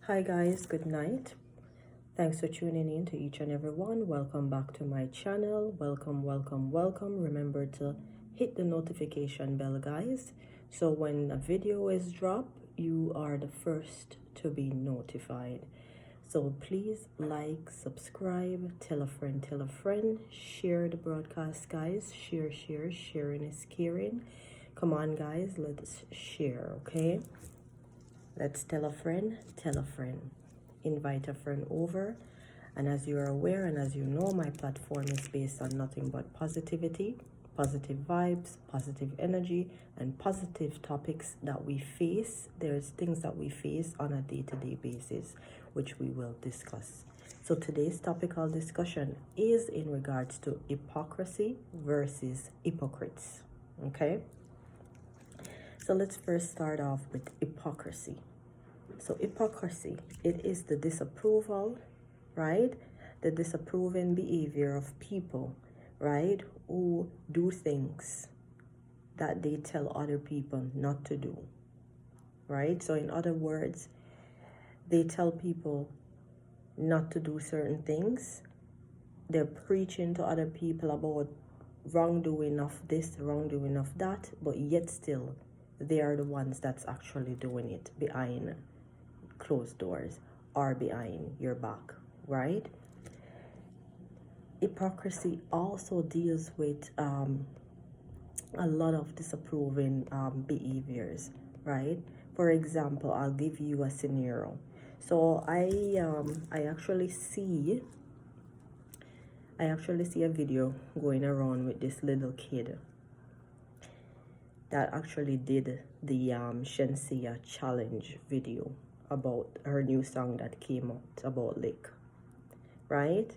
Hi guys, good night. Thanks for tuning in to each and every one. Welcome back to my channel. Welcome. Remember to hit the notification bell, guys, so when a video is dropped, you are the first to be notified. So please like, subscribe, tell a friend, share the broadcast, guys. Sharing is caring. Come on, guys, let's share, okay? Let's tell a friend, invite a friend over. And as you are aware and as you know, my platform is based on nothing but positivity, positive vibes, positive energy, and positive topics that we face. There's things that we face on a day-to-day basis, which we will discuss. So today's topical discussion is in regards to hypocrisy versus hypocrites, okay? So let's first start off with hypocrisy. So hypocrisy, it is the disapproval, right? The disapproving behavior of people, right? Who do things that they tell other people not to do, right? So in other words, they tell people not to do certain things. They're preaching to other people about wrongdoing of this, wrongdoing of that, but yet still they are the ones that's actually doing it behind closed doors or behind your back, right? Hypocrisy also deals with a lot of disapproving behaviors, right? For example, I'll give you a scenario. So I actually see a video going around with this little kid that actually did the Shenseea challenge video about her new song that came out about Lick, right?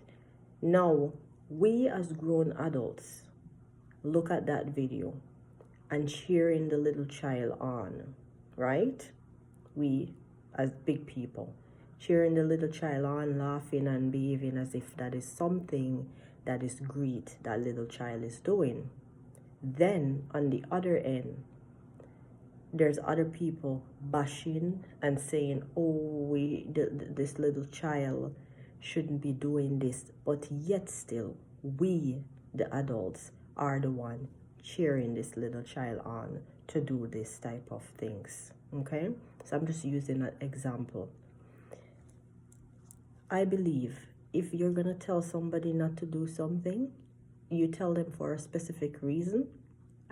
Now, we as grown adults look at that video and cheering the little child on, right? We as big people cheering the little child on, laughing and behaving as if that is something that is great that little child is doing. Then on the other end, there's other people bashing and saying, oh, this little child shouldn't be doing this, but yet still we, the adults, are the one cheering this little child on to do this type of things, okay? So I'm just using an example. I believe if you're gonna tell somebody not to do something, you tell them for a specific reason,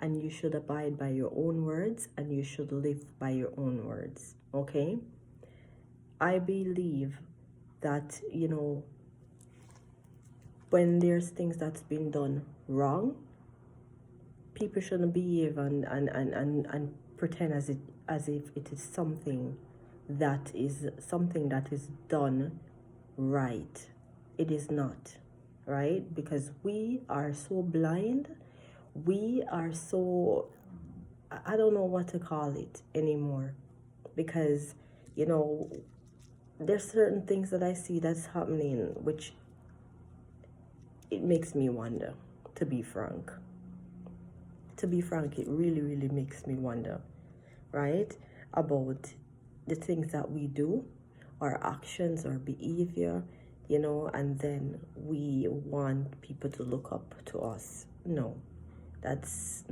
and you should abide by your own words and you should live by your own words, okay? I believe that, you know, when there's things that's been done wrong, people shouldn't behave and pretend as if it is something that is done right. It is not, right? Because we are so blind, we are so, I don't know what to call it anymore, because, you know, there's certain things that I see that's happening which it makes me wonder, to be frank. It really makes me wonder, right, about the things that we do, our actions, our behavior, you know, and then we want people to look up to us. No, that's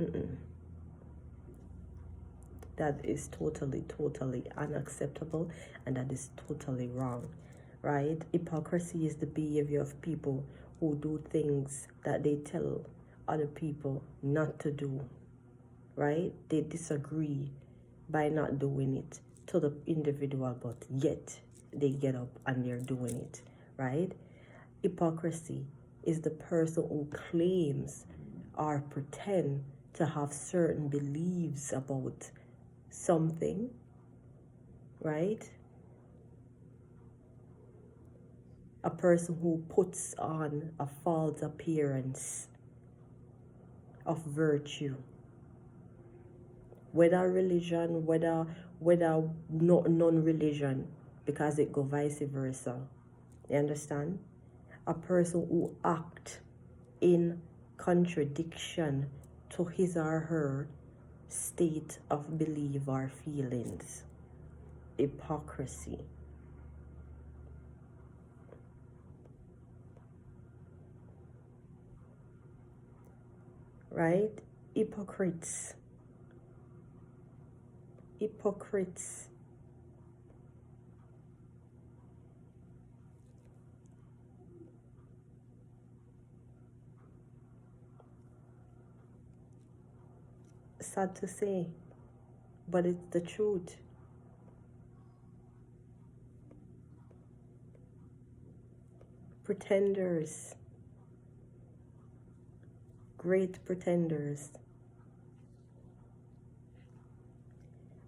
that is totally unacceptable, and that is totally wrong, right? Hypocrisy is the behavior of people who do things that they tell other people not to do, right? They disagree by not doing it to the individual, but yet they get up and they're doing it, right? Hypocrisy is the person who claims or pretend to have certain beliefs about something, right? A person who puts on a false appearance of virtue, whether religion, whether non-religion, because it go vice versa. You understand? A person who act in contradiction to his or her state of belief or feelings. Hypocrisy. right? Hypocrites. Hypocrites. Sad to say, but it's the truth. Pretenders. Great pretenders.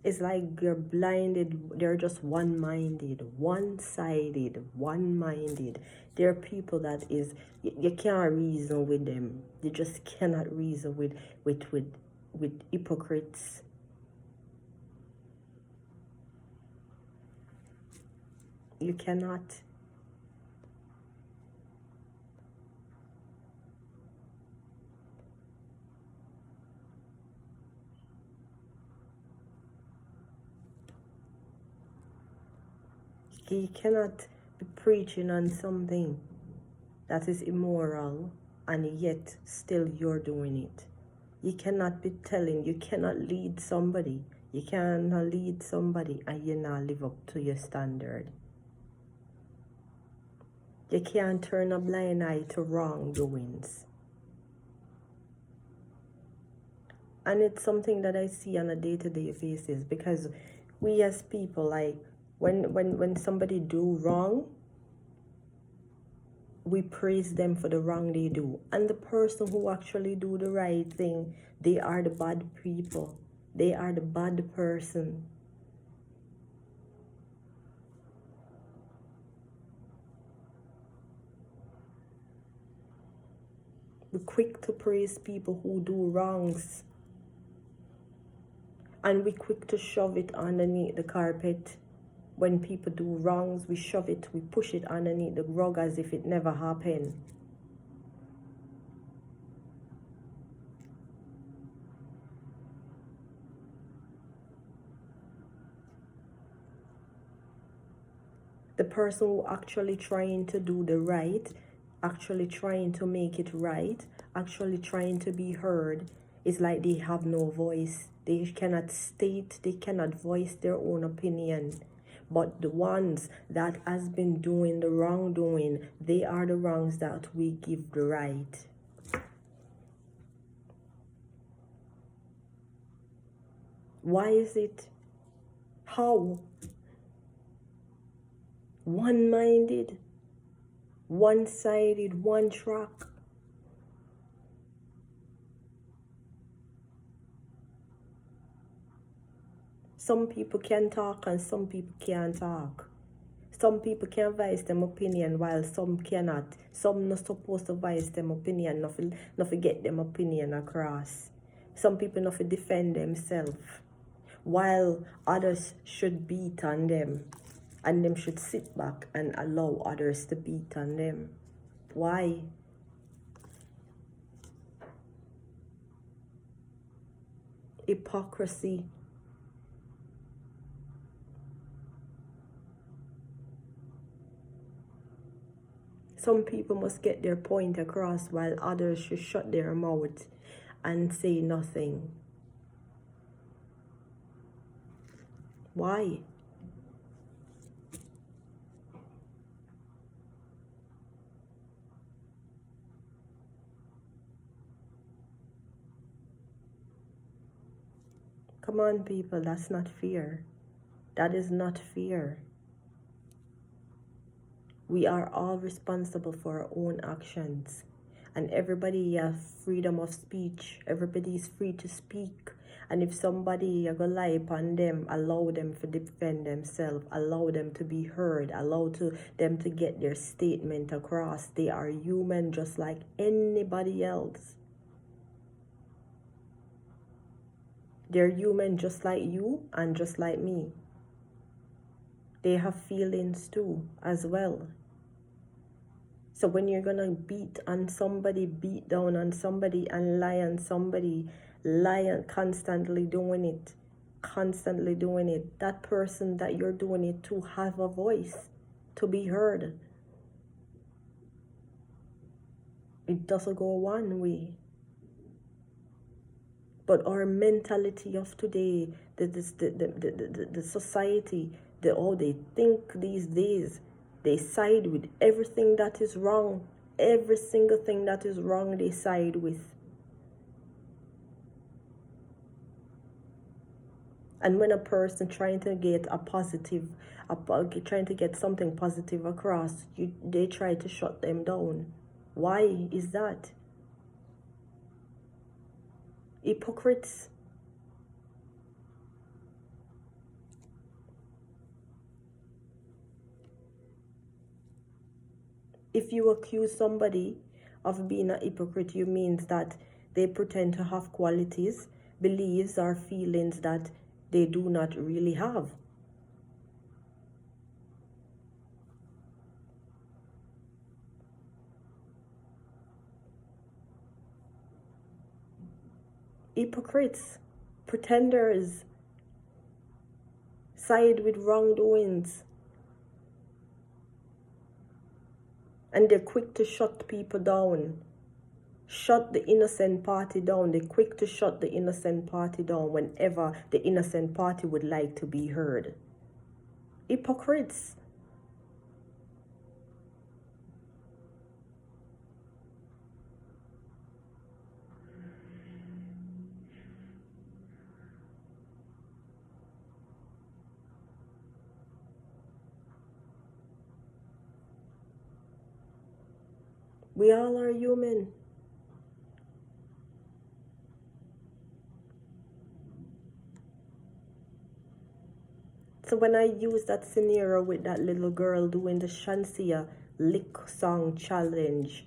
It's like they're blinded, they're just one-minded, one-sided, one-minded. They're people that is, you can't reason with them. You just cannot reason with hypocrites. You cannot. You cannot be preaching on something that is immoral and yet still you're doing it. You cannot be telling, you cannot lead somebody. You cannot lead somebody and you not live up to your standard. You can't turn a blind eye to wrongdoings. And it's something that I see on a day-to-day basis, because we as people, like, when somebody do wrong, we praise them for the wrong they do. And the person who actually do the right thing, they are the bad people. They are the bad person. We're quick to praise people who do wrongs. And we're quick to shove it underneath the carpet. When people do wrongs, we shove it, we push it underneath the rug as if it never happened. The person who actually trying to do the right, actually trying to make it right, actually trying to be heard, is like they have no voice. They cannot state, they cannot voice their own opinion. But the ones that has been doing the wrongdoing, they are the wrongs that we give the right. Why is it? How? One-minded, one-sided, one track. Some people can talk and some people can't talk. Some people can voice them opinion while some cannot. Some not supposed to voice them opinion, not get them opinion across. Some people not defend themselves, while others should beat on them. And them should sit back and allow others to beat on them. Why? Hypocrisy. Some people must get their point across while others should shut their mouth and say nothing. Why? Come on, people, that's not fair. That is not fair. We are all responsible for our own actions. And everybody has freedom of speech. Everybody is free to speak. And if somebody are gonna lie upon them, allow them to defend themselves. Allow them to be heard. Allow them to get their statement across. They are human just like anybody else. They're human just like you and just like me. They have feelings too, as well. So when you're gonna beat on somebody, beat down on somebody, and lie on somebody, lie and constantly doing it, that person that you're doing it to have a voice, to be heard. It doesn't go one way. But our mentality of today, the society, how they think these days, they side with everything that is wrong. Every single thing that is wrong, they side with. And when a person trying to get trying to get something positive across, they try to shut them down. Why is that? Hypocrites. If you accuse somebody of being a hypocrite, you means that they pretend to have qualities, beliefs, or feelings that they do not really have. Hypocrites, pretenders, side with wrongdoings, and they're quick to shut people down. Shut the innocent party down. They're quick to shut the innocent party down whenever the innocent party would like to be heard. Hypocrites. We all are human. So when I use that scenario with that little girl doing the Shansia lick song challenge,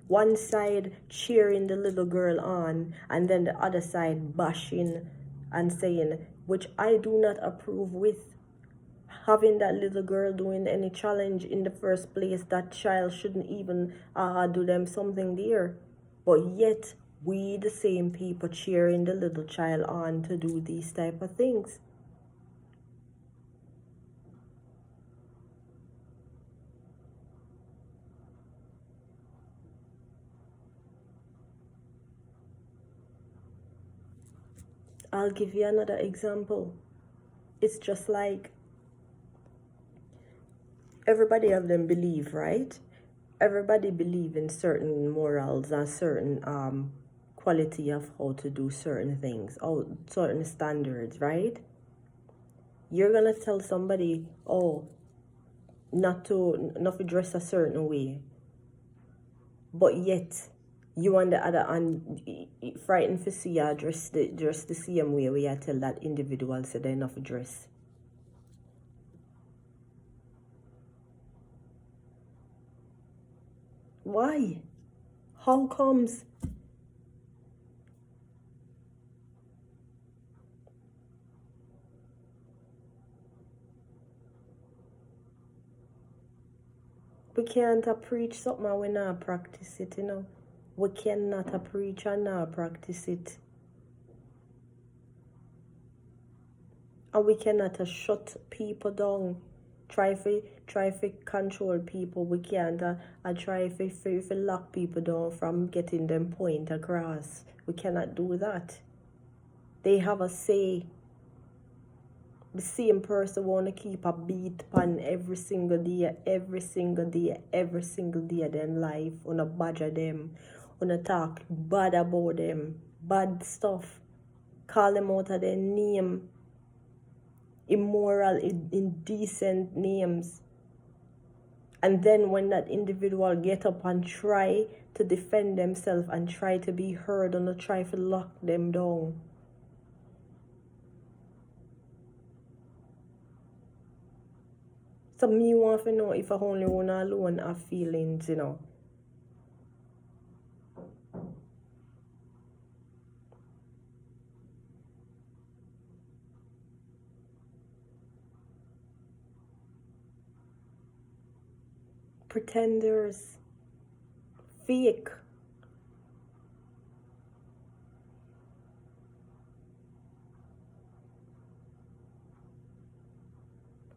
one side cheering the little girl on, and then the other side bashing and saying, which I do not approve with. Having that little girl doing any challenge in the first place, that child shouldn't even do them something there. But yet, we the same people cheering the little child on to do these type of things. I'll give you another example. It's just like everybody of them believe, right? Everybody believe in certain morals and certain quality of how to do certain things, or certain standards, right? You're gonna tell somebody, oh, not to dress a certain way, but yet you on the other hand frightened to see you dress the same way where you tell that individual so they're not dress. Why? How comes? We can't preach something and we not practice it, you know. We cannot preach and not practice it. And we cannot shut people down. Try to control people. We can't try to lock people down from getting them point across. We cannot do that. They have a say. The same person want to keep a beat pan every single day of them life. Wanna badger them, wanna talk bad about them, bad stuff, call them out of their name, immoral, indecent names. And then when that individual get up and try to defend themselves and try to be heard and try to lock them down, so me want to know if I only one alone have feelings, you know. Pretenders, fake.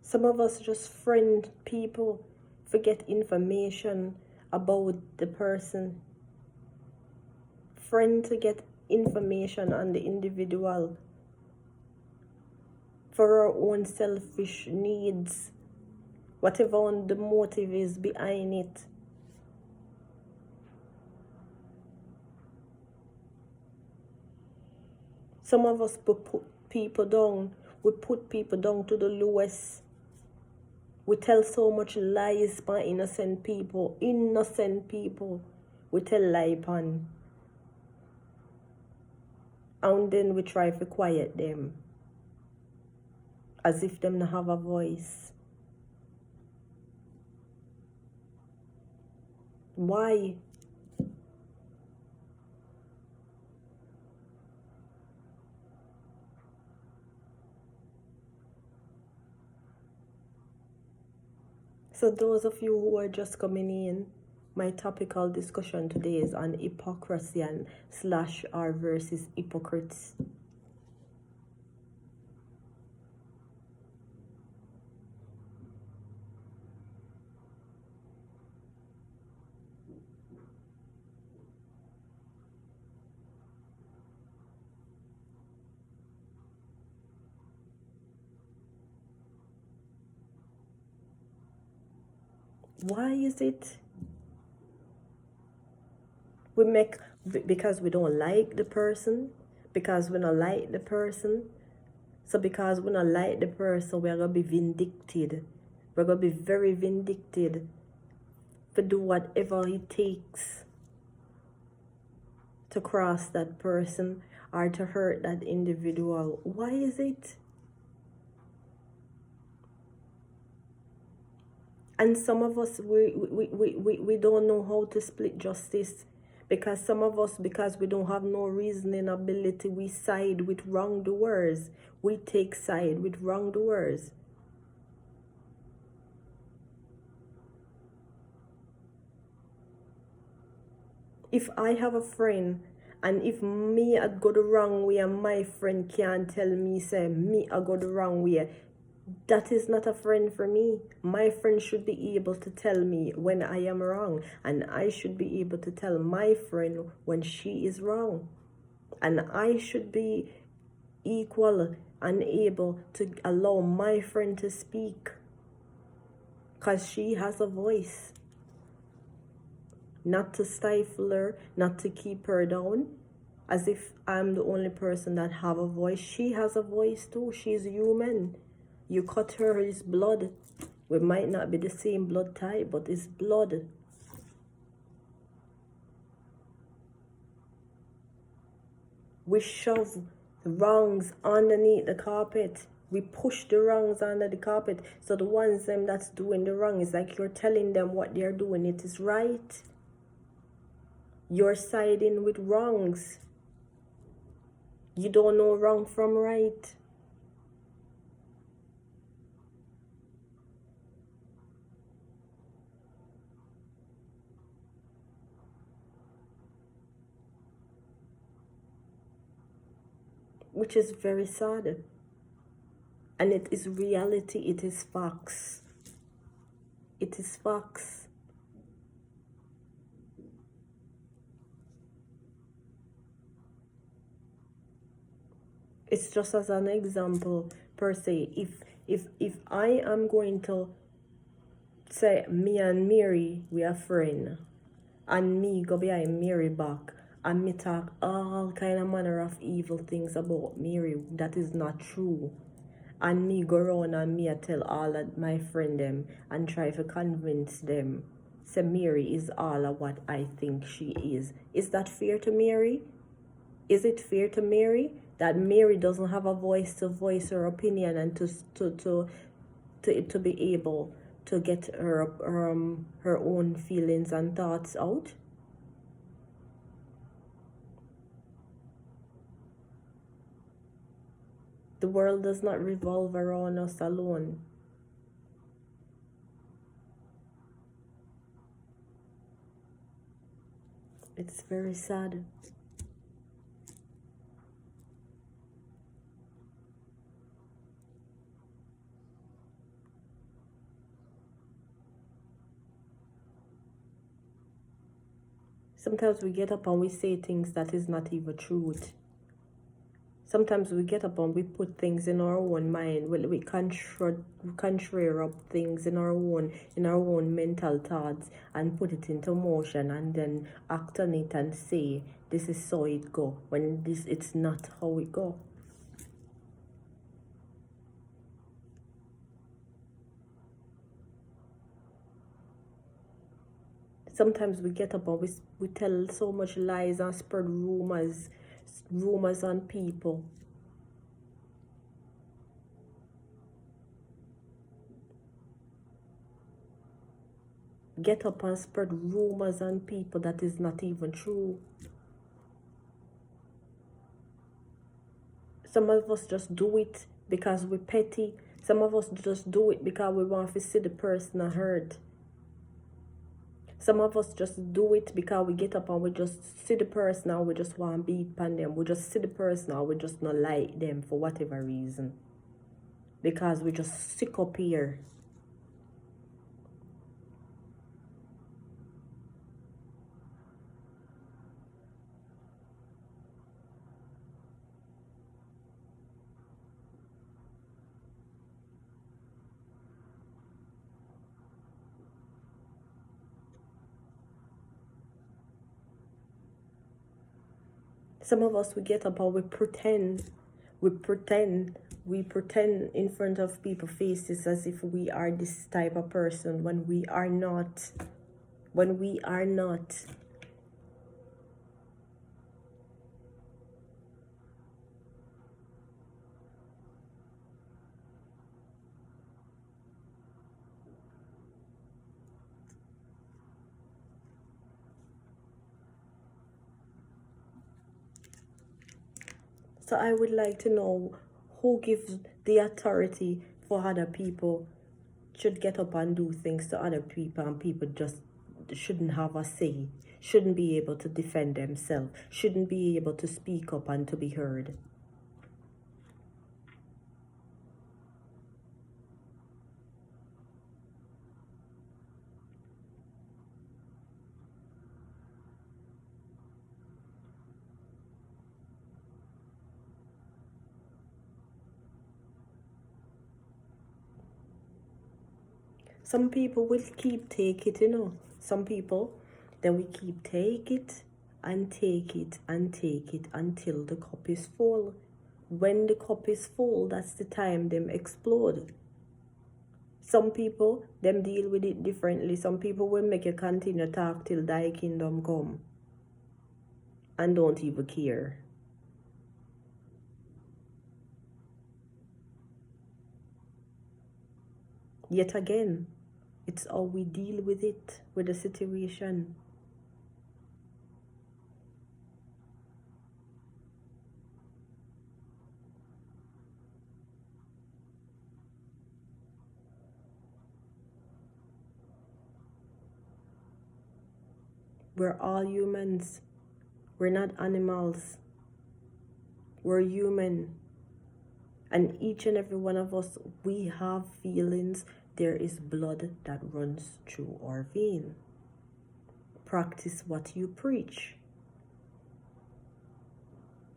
Some of us just friend people, forget information about the person. Friend to get information on the individual for our own selfish needs, whatever the motive is behind it. Some of us put people down. We put people down to the lowest. We tell so much lies upon innocent people. Innocent people. We tell lie upon. And then we try to quiet them. As if them not have a voice. Why? So those of you who are just coming in, my topical discussion today is on hypocrisy and / r versus hypocrites. Why is it we make, because we don't like the person, because we don't like the person, so because we don't like the person, we're going to be vindicted. We're going to be very vindicted to do whatever it takes to cross that person or to hurt that individual. Why is it? And some of us, we don't know how to split justice. Because some of us, because we don't have no reasoning ability, we side with wrongdoers. We take side with wrongdoers. If I have a friend, and if me I go the wrong way and my friend can't tell me, say, me I go the wrong way, that is not a friend for me. My friend should be able to tell me when I am wrong, and I should be able to tell my friend when she is wrong. And I should be equal and able to allow my friend to speak, because she has a voice. Not to stifle her, not to keep her down, as if I'm the only person that have a voice. She has a voice too. She's human. You cut her, it's blood. We might not be the same blood type, but it's blood. We shove the wrongs underneath the carpet. We push the wrongs under the carpet. So the ones them that's doing the wrong, is like you're telling them what they're doing. It is right. You're siding with wrongs. You don't know wrong from right. Which is very sad. And it is reality, it is facts. It is facts. It's just as an example per se. If I am going to say me and Mary, we are friends, and me go behind Mary back, and me talk all kind of manner of evil things about Mary that is not true, and me go around and me I tell all of my friend them and try to convince them say Mary is all of what I think she is that fair to Mary? Is it fair to Mary that Mary doesn't have a voice to voice her opinion and to be able to get her own feelings and thoughts out? The world does not revolve around us alone. It's very sad. Sometimes we get up and we say things that is not even truth. Sometimes we get up and we put things in our own mind. We contrary up things in our own mental thoughts and put it into motion and then act on it and say this is how it go, when it's not how it go. Sometimes we get up and we tell so much lies and spread rumors on people. Get up and spread rumors on people that is not even true. Some of us just do it because we're petty. Some of us just do it because we want to see the person hurt. Some of us just do it because we get up and we just see the person and we just want to beat upon them. We just see the person and we just not like them for whatever reason. Because we just sick up here. Some of us, we get up and we pretend in front of people's faces as if we are this type of person when we are not. So I would like to know who gives the authority for other people should get up and do things to other people, and people just shouldn't have a say, shouldn't be able to defend themselves, shouldn't be able to speak up and to be heard. Some people will keep take it, Some people, then we keep take it and take it and take it until the cup is full. When the cup is full, that's the time them explode. Some people, them deal with it differently. Some people will make you continue talk till thy kingdom come and don't even care. Yet again, it's how we deal with it, with the situation. We're all humans. We're not animals. We're human. And each and every one of us, we have feelings. There is blood that runs through our vein. Practice what you preach.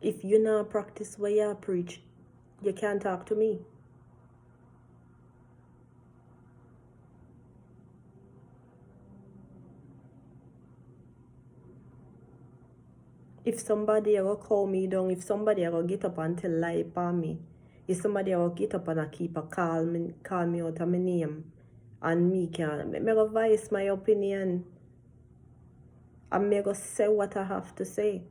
If you not practice what you preach, you can't talk to me. If somebody ever call me down, if somebody ever get up and tell lie upon me, if somebody ever get up and keep a call me out of my name, and me go voice my opinion, and me go say what I have to say.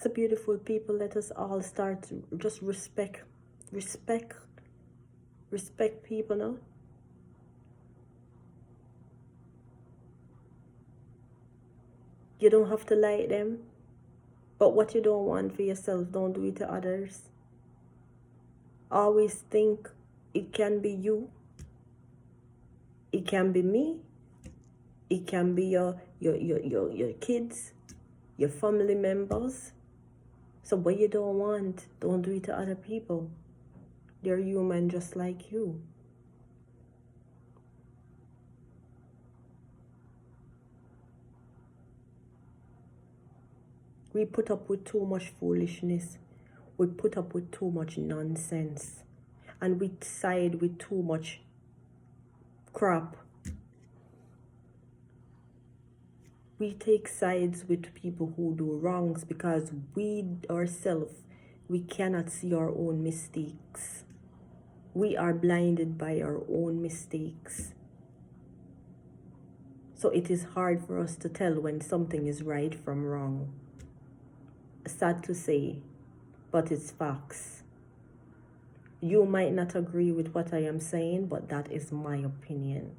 So beautiful people, let us all start to just respect people now. You don't have to like them, but what you don't want for yourself, don't do it to others. Always think it can be you. It can be me. It can be your kids, your family members. So what you don't want, don't do it to other people. They're human just like you. We put up with too much foolishness. We put up with too much nonsense. And we side with too much crap. We take sides with people who do wrongs because we ourselves, we cannot see our own mistakes. We are blinded by our own mistakes. So it is hard for us to tell when something is right from wrong. Sad to say, but it's facts. You might not agree with what I am saying, but that is my opinion.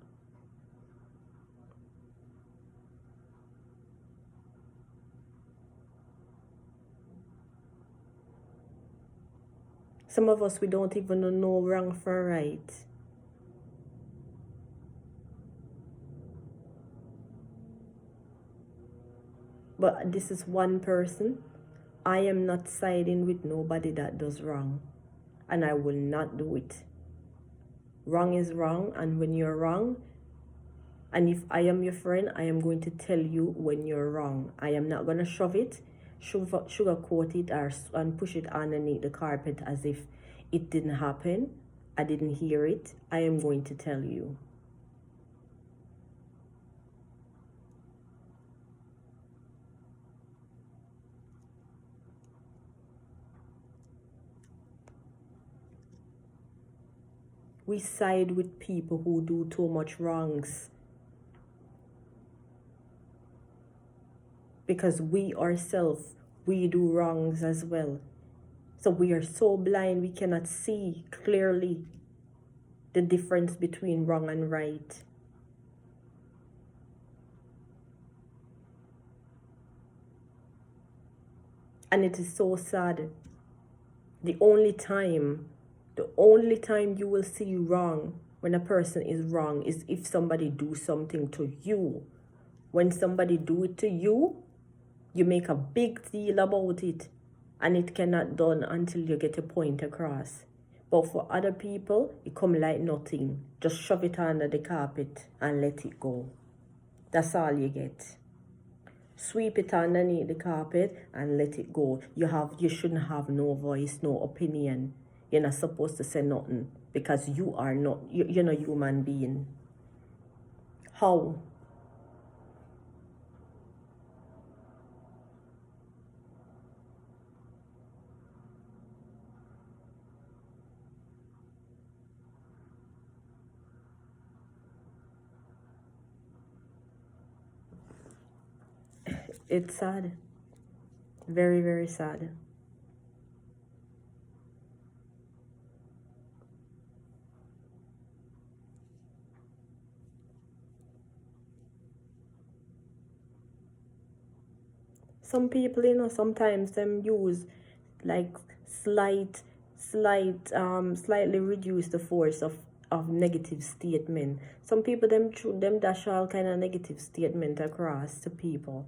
Some of us, we don't even know wrong from right. But this is one person. I am not siding with nobody that does wrong. And I will not do it. Wrong is wrong, and when you're wrong, and if I am your friend, I am going to tell you when you're wrong. I am not going to shove it, sugarcoat it, and push it underneath the carpet as if it didn't happen. I didn't hear it. I am going to tell you. We side with people who do too much wrongs. Because we ourselves, we do wrongs as well. So we are so blind, we cannot see clearly the difference between wrong and right. And it is so sad. The only time you will see wrong when a person is wrong is if somebody do something to you. When somebody do it to you, you make a big deal about it, and it cannot done until you get a point across. But for other people, it come like nothing. Just shove it under the carpet and let it go. That's all you get. Sweep it underneath the carpet and let it go. You shouldn't have no voice, no opinion. You're not supposed to say nothing because you are not, you're not a human being. How? It's sad. Very, very sad. Some people, sometimes them use like slightly reduce the force of negative statement. Some people them dash all kind of negative statement across to people,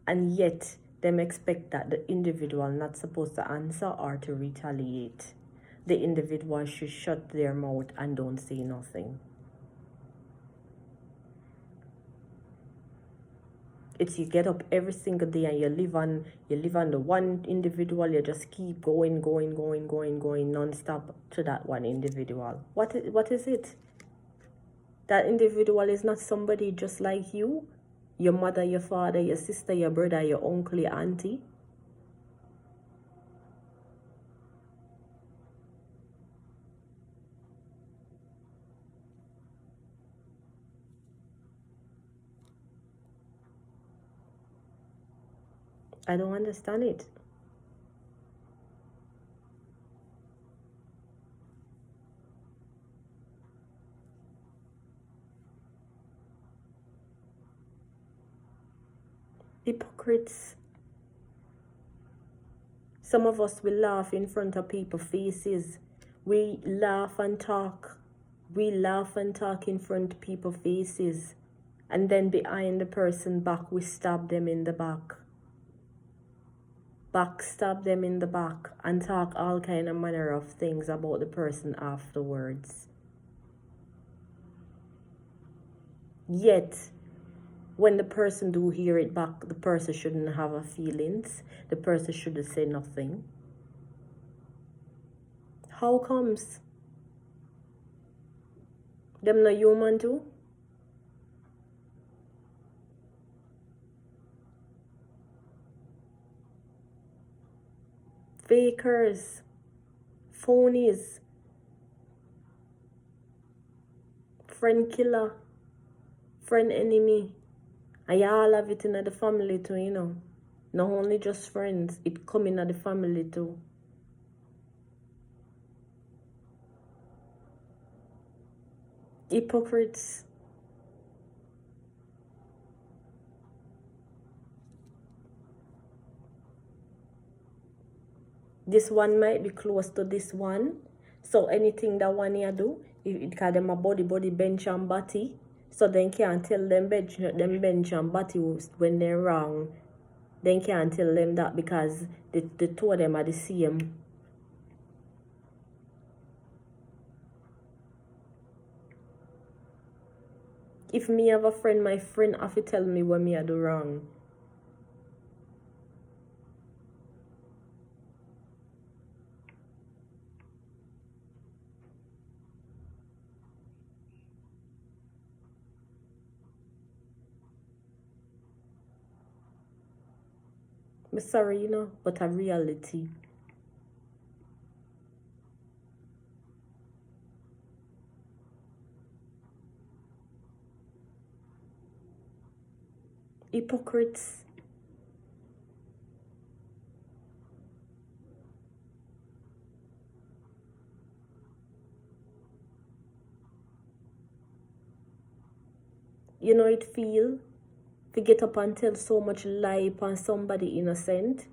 and yet them expect that the individual not supposed to answer or to retaliate. The individual should shut their mouth and don't say nothing. It's you get up every single day and you live on the one individual. You just keep going non-stop to that one individual. What is it? That individual is not somebody just like you, your mother, your father, your sister, your brother, your uncle, your auntie. I don't understand it. Hypocrites. Some of us will laugh in front of people's faces. We laugh and talk We laugh and talk in front of people's faces, and then behind the person back, we stab them in the back. Backstab them in the back and talk all kind of manner of things about the person afterwards. Yet, when the person do hear it back, the person shouldn't have a feelings. The person shouldn't say nothing. How comes? Them not human too? Fakers, phonies, friend killer, friend enemy. I all have it in the family too, you know. Not only just friends, it come in the family too. Hypocrites. This one might be close to this one. So anything that one here do, it call them a body bench and body. So then can't tell them bench and body when they're wrong. Then can't tell them that because the two of them are the same. If me have a friend, my friend have to tell me when me I do wrong. I'm sorry, you know, but a reality. Hypocrites. You know it feel to get up and tell so much lie upon somebody innocent.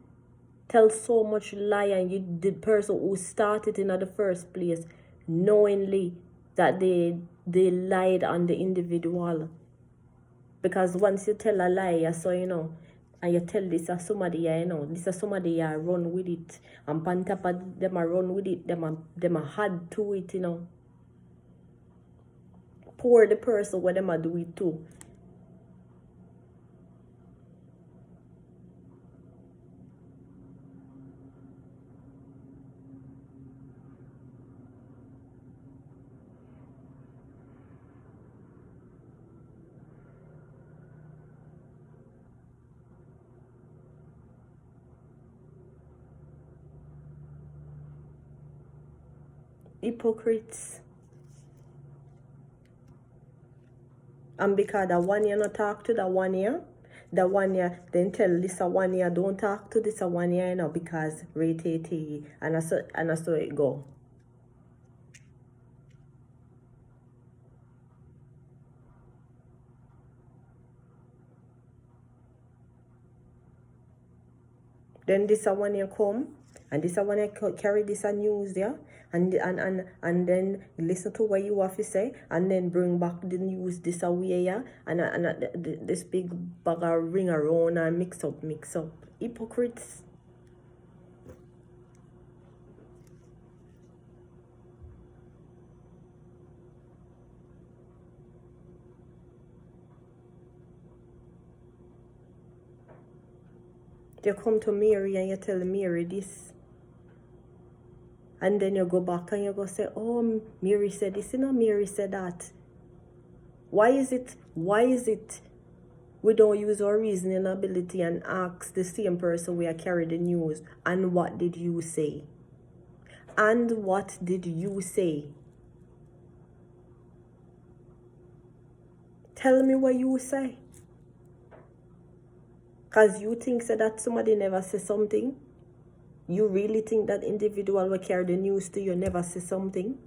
Tell so much lie and you the person who started in the first place knowingly that they lied on the individual. Because once you tell a lie, so you know, and you tell this to somebody, you know, this is somebody run with it, and on top of them run with it, them a had to it, you know. Poor the person where them do it too. Hypocrites. And because the one year not talk to the one year, then tell this a one year don't talk to this a one year, you know, because rate and so it go. Then this a one year come, and this a one year carry this a news there, and then listen to what you have to say, and then bring back the news this a way, yeah, and this big bag of ring around and mix up. Hypocrites. You come to Mary and you tell Mary this. And then you go back and you go say, oh, Mary said this, you know, Mary said that. Why is it we don't use our reasoning ability and ask the same person we are carrying the news, and what did you say? And what did you say? Tell me what you say. Because you think so that somebody never say something? You really think that individual will carry the news to you never say something?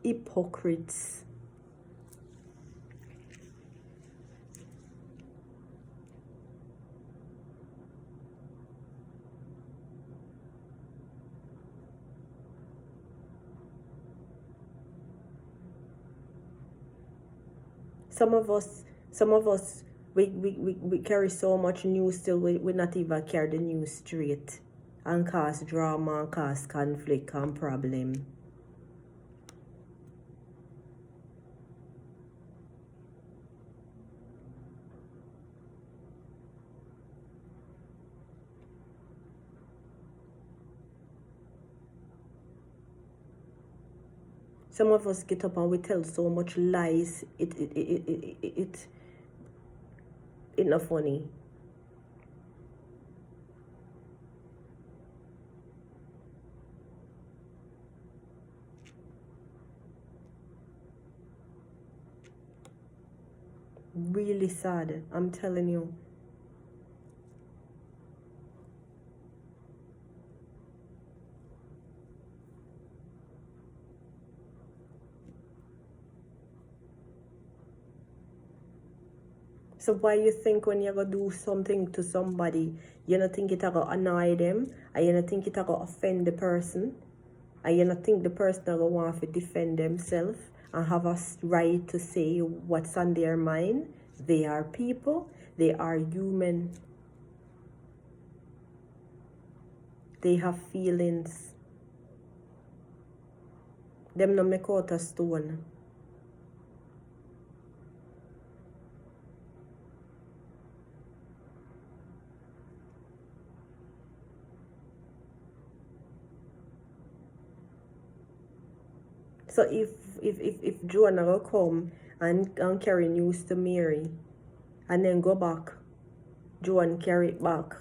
Hypocrites. some of us, we carry so much news still, we not even carry the news straight and cause drama and cause conflict and problem. Some of us get up and we tell so much lies. It's not funny. Really sad, I'm telling you. So why you think when you go do something to somebody, you don't think it go annoy them, and you don't think it go offend the person, and you don't think the person go want to defend themselves and have a right to say what's on their mind? They are people, they are human. They have feelings. Them no make out a stone. So if Jonah will come and carry news to Mary and then go back, Joan carry it back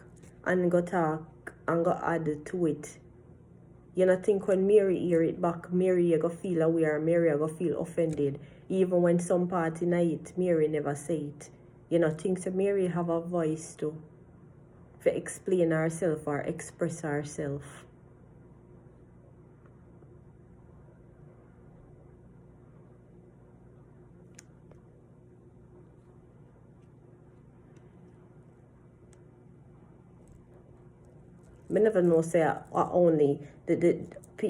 and go talk and go add to it. You know, think when Mary hear it back, Mary you go feel aware, Mary you go feel offended. Even when some part in it, Mary never say it. You know, think so Mary have a voice too, to explain herself or express herself. I never know say only the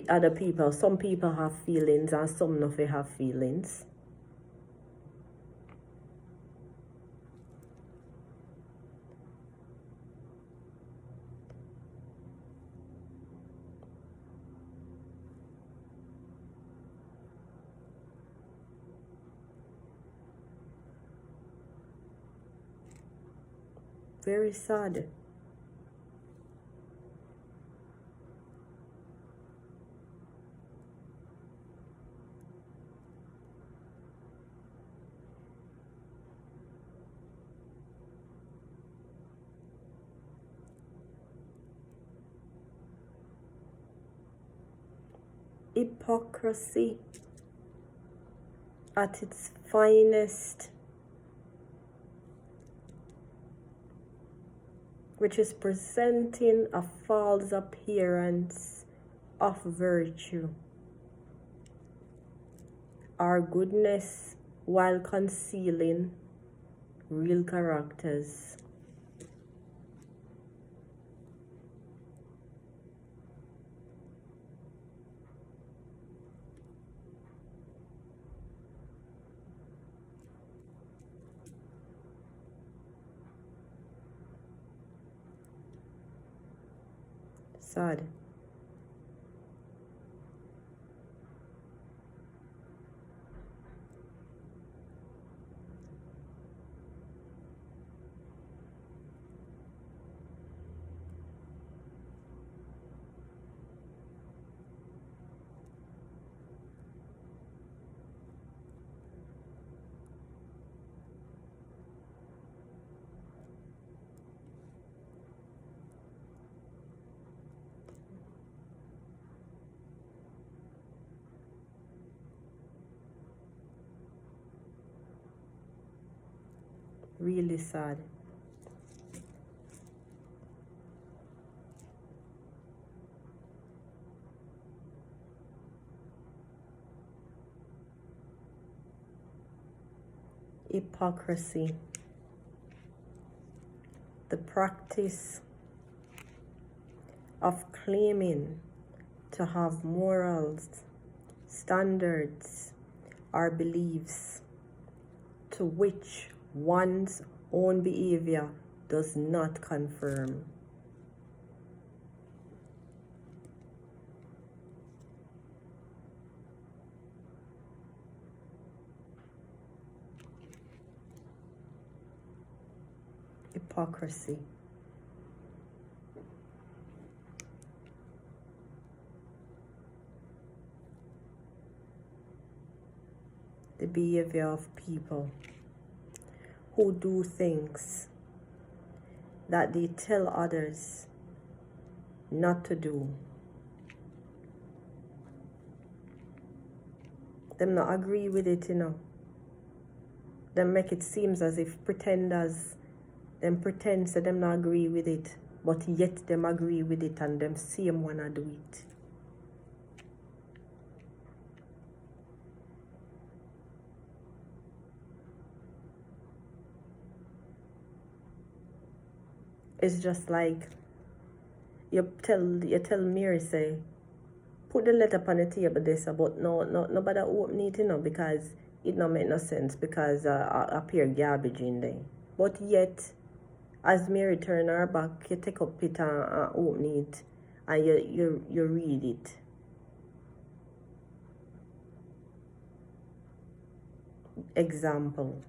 other people. Some people have feelings and some not have feelings. Very sad. Hypocrisy at its finest, which is presenting a false appearance of virtue or goodness while concealing real characters. Sad. Really sad. Hypocrisy. The practice of claiming to have morals, standards, or beliefs to which one's own behavior does not confirm. Hypocrisy. The behavior of people who do things that they tell others not to do. Them not agree with it, Them make it seems as if pretenders, them pretend so them not agree with it, but yet them agree with it and them same wanna do it. It's just like you tell Mary, say, put the letter on the table this, but nobody open it, because it not make no sense, because appear garbage in there. But yet, as Mary turn her back, you take up it and open it, and you read it. Example.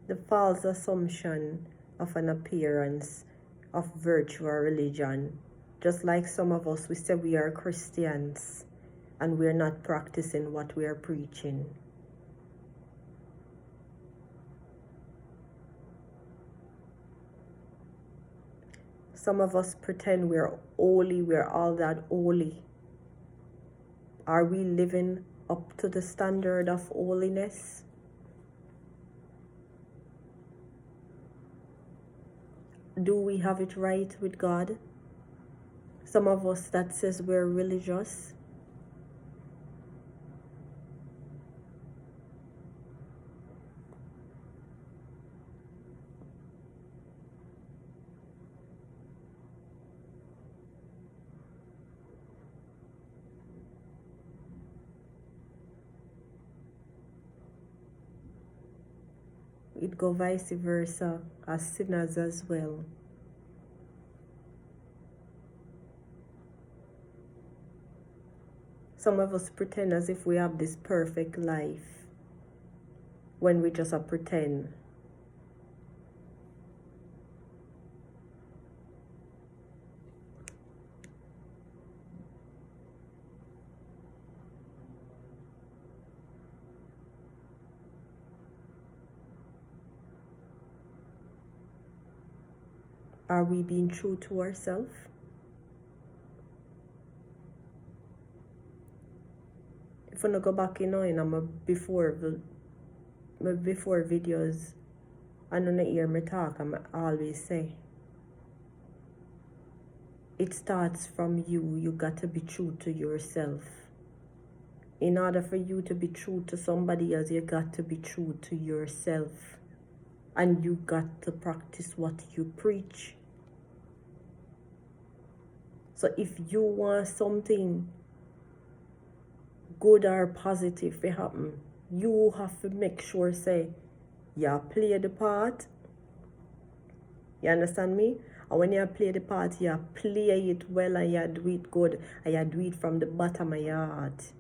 The false assumption of an appearance of virtue or religion. Just like some of us, we say we are Christians and we're not practicing what we are preaching. Some of us pretend we're holy, we're all that holy. Are we living up to the standard of holiness? Do we have it right with God? Some of us that says we're religious. It go vice versa, as sinners as well. Some of us pretend as if we have this perfect life when we just pretend. Are we being true to ourselves? If I go back, in my before videos, I don't hear me talk, I always say, it starts from you. You got to be true to yourself. In order for you to be true to somebody else, you got to be true to yourself. And you got to practice what you preach. So if you want something good or positive to happen, you have to make sure, say, you play the part. You understand me? And when you play the part, you play it well and you do it good and you do it from the bottom of your heart.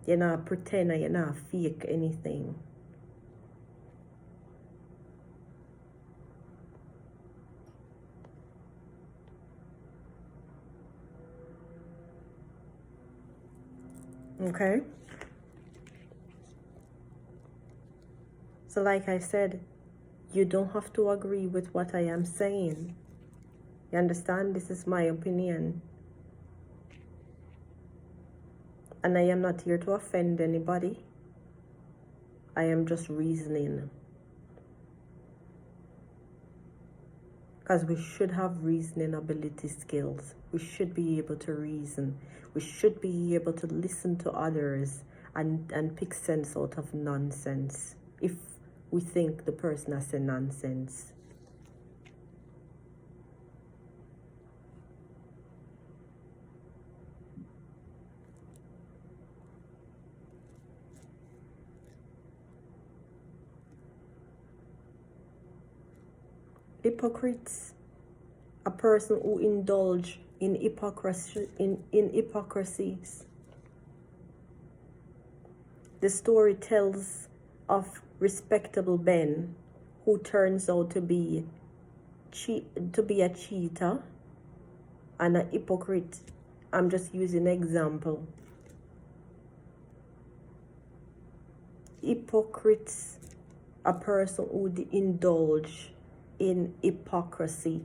You're not pretend and you're not fake anything. Okay? So like I said, you don't have to agree with what I am saying. You understand? This is my opinion. And I am not here to offend anybody. I am just reasoning. because we should have reasoning ability skills. We should be able to reason. We should be able to listen to others and pick sense out of nonsense if we think the person has said nonsense. Hypocrites, a person who indulge in hypocrisy, in hypocrisies. The story tells of respectable Ben who turns out to be a cheater and a hypocrite. I'm just using an example. Hypocrites, a person who indulge in hypocrisy.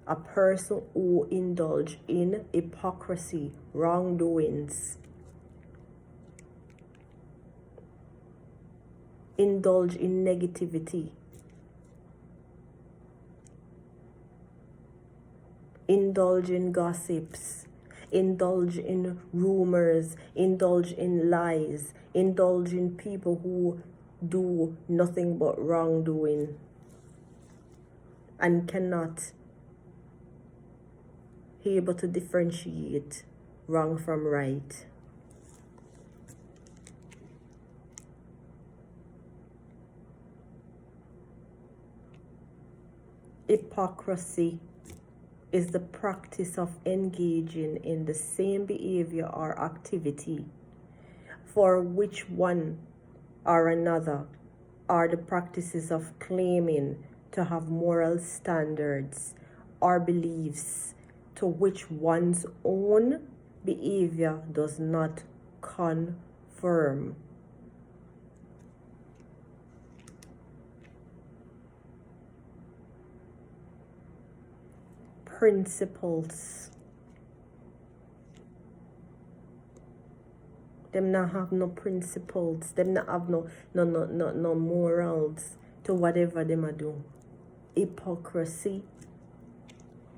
A person who indulge in hypocrisy, wrongdoings. Indulge in negativity. Indulge in gossips. Indulge in rumors. Indulge in lies. Indulge in people who do nothing but wrongdoing and cannot be able to differentiate wrong from right. Hypocrisy is the practice of engaging in the same behavior or activity for which one or another are the practices of claiming to have moral standards or beliefs to which one's own behavior does not conform. Principles. Them not have no principles. Them not have no morals to whatever them a do. Hypocrisy.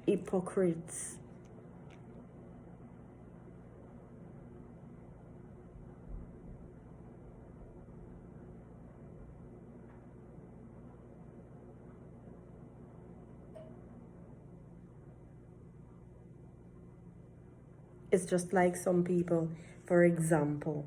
Hypocrites. It's just like some people, for example,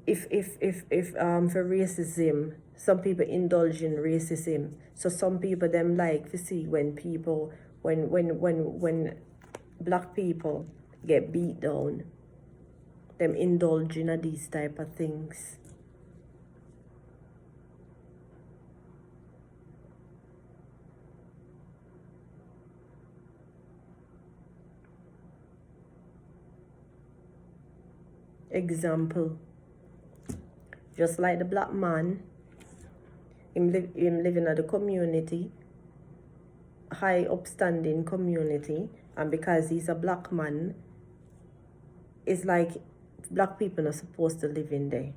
if for racism, some people indulge in racism. So some people them like to see when people when black people get beat down, them indulge in these type of things. Example, just like the black man, him living in the community, high upstanding community, and because he's a black man, it's like black people are supposed to live in there.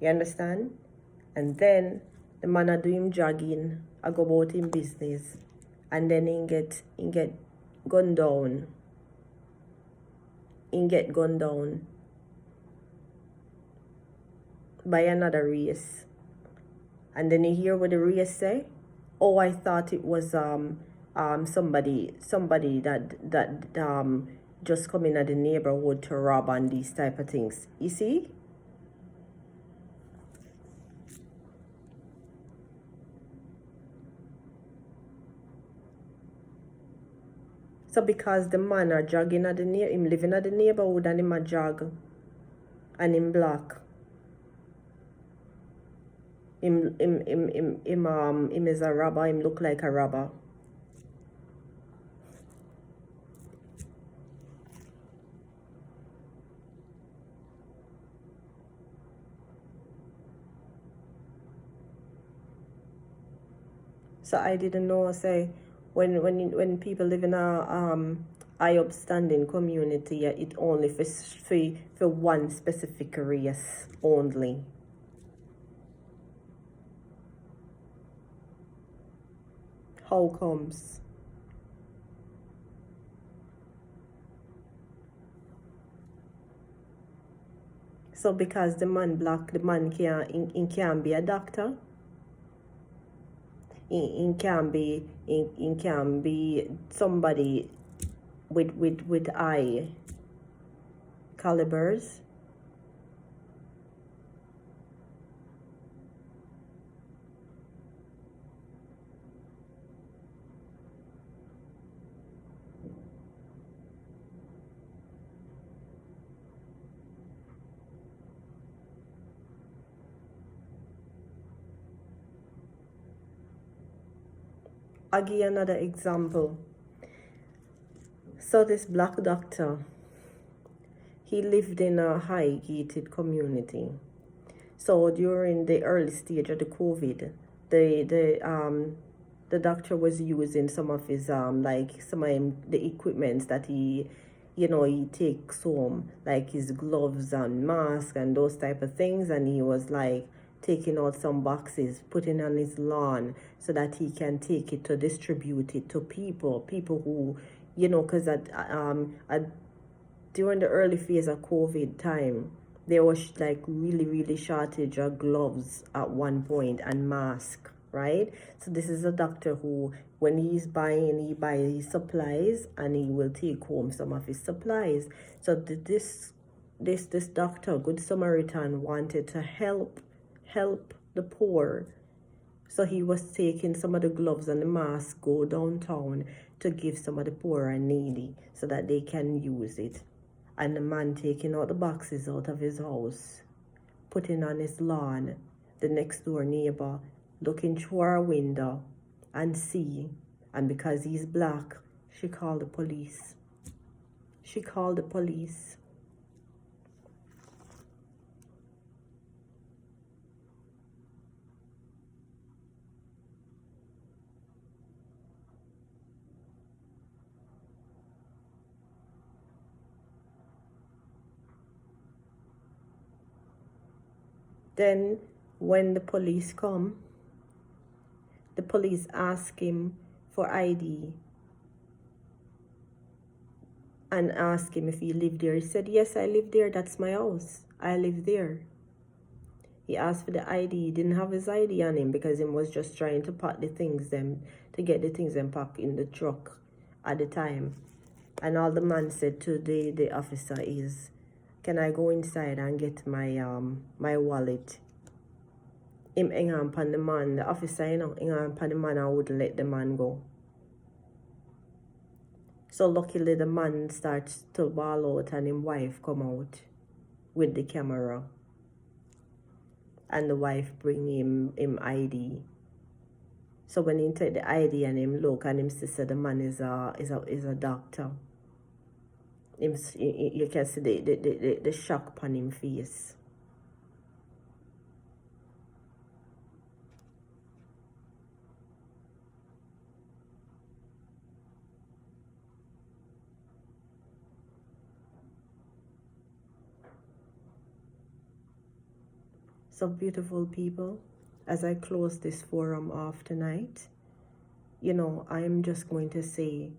You understand? And then the man a do him jogging, I go about him business, and then he get gunned down. He get gunned down by another race. And then you hear what the race say? Oh, I thought it was somebody that just come in at the neighborhood to rob and these type of things. You see? So because the man are jogging at him living at the neighborhood and him a jog and him black. Him is a robber, him look like a robber. So I didn't know, say, when people live in a high upstanding community, it only for one specific race only. How comes? So because the man black, the man can't be a doctor. He can be somebody with high calibers. I'll give you another example. So this black doctor, he lived in a high gated community. So during the early stage of the COVID, the doctor was using some of his like some of the equipments that he takes home, like his gloves and mask and those type of things, and he was like taking out some boxes, putting on his lawn so that he can take it to distribute it to people who, because during the early phase of COVID time, there was like really shortage of gloves at one point and mask, right? So this is a doctor who, when he's buying, he buys his supplies and he will take home some of his supplies. So this doctor, Good Samaritan, wanted to help the poor. So he was taking some of the gloves and the mask, go downtown to give some of the poor and needy so that they can use it. And the man taking out the boxes out of his house, putting on his lawn, the next door neighbor looking through her window and see. And because he's black, she called the police. She called the police. Then when the police come, the police ask him for ID and ask him if he lived there. He said, yes, I live there. That's my house. I live there. He asked for the ID. He didn't have his ID on him because he was just trying to pack the things to get the things packed in the truck at the time. And all the man said to the officer is, can I go inside and get my my wallet? Him hang on upon the man, the officer, hang on upon the man and wouldn't let the man go. So luckily the man starts to bawl out and his wife come out with the camera. And the wife bring him ID. So when he take the ID and him look and him see the man is a doctor. You can see the shock upon him face. So beautiful people, as I close this forum off tonight, I'm just going to say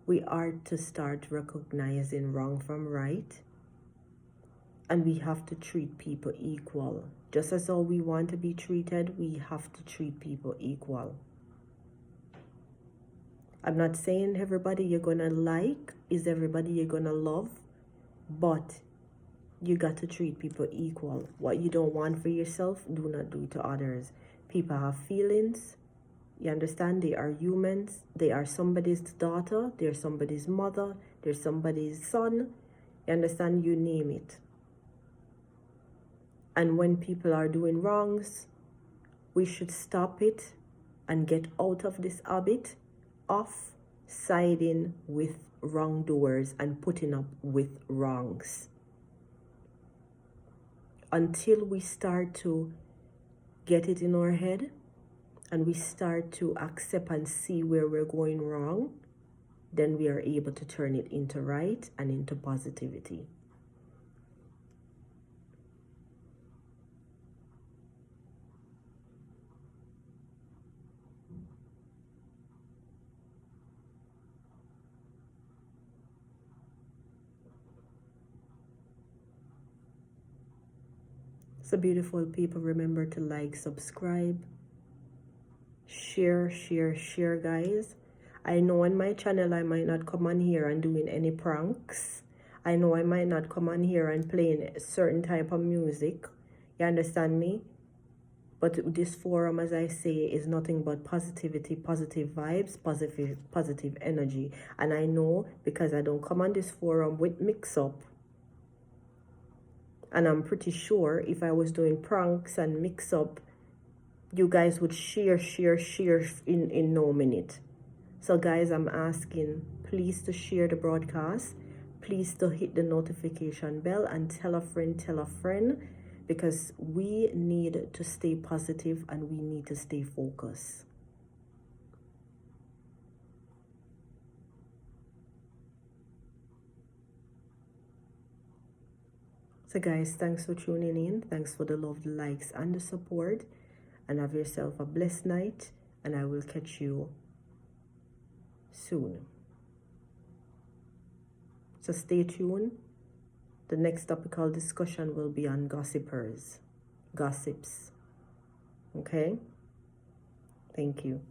we are to start recognizing wrong from right, and we have to treat people equal. Just as how we want to be treated, we have to treat people equal. I'm not saying everybody you're gonna like is everybody you're gonna love, but you got to treat people equal. What you don't want for yourself, do not do to others. People have feelings. You understand? They are humans. They are somebody's daughter. They're somebody's mother. They're somebody's son. You understand? You name it. And when people are doing wrongs, we should stop it and get out of this habit of siding with wrongdoers and putting up with wrongs. Until we start to get it in our head and we start to accept and see where we're going wrong, then we are able to turn it into right and into positivity. So beautiful people, remember to like, subscribe, share, guys. I know on my channel I might not come on here and doing any pranks. I know I might not come on here and playing a certain type of music. You understand me? But this forum, as I say, is nothing but positivity, positive vibes, positive energy. And I know because I don't come on this forum with mix-up. And I'm pretty sure if I was doing pranks and mix-up, you guys would share in no minute. So guys, I'm asking, please to share the broadcast. Please to hit the notification bell and tell a friend, because we need to stay positive and we need to stay focused. So guys, thanks for tuning in. Thanks for the love, the likes, and the support. And have yourself a blessed night. And I will catch you soon. So stay tuned. The next topical discussion will be on gossips. Okay? Thank you.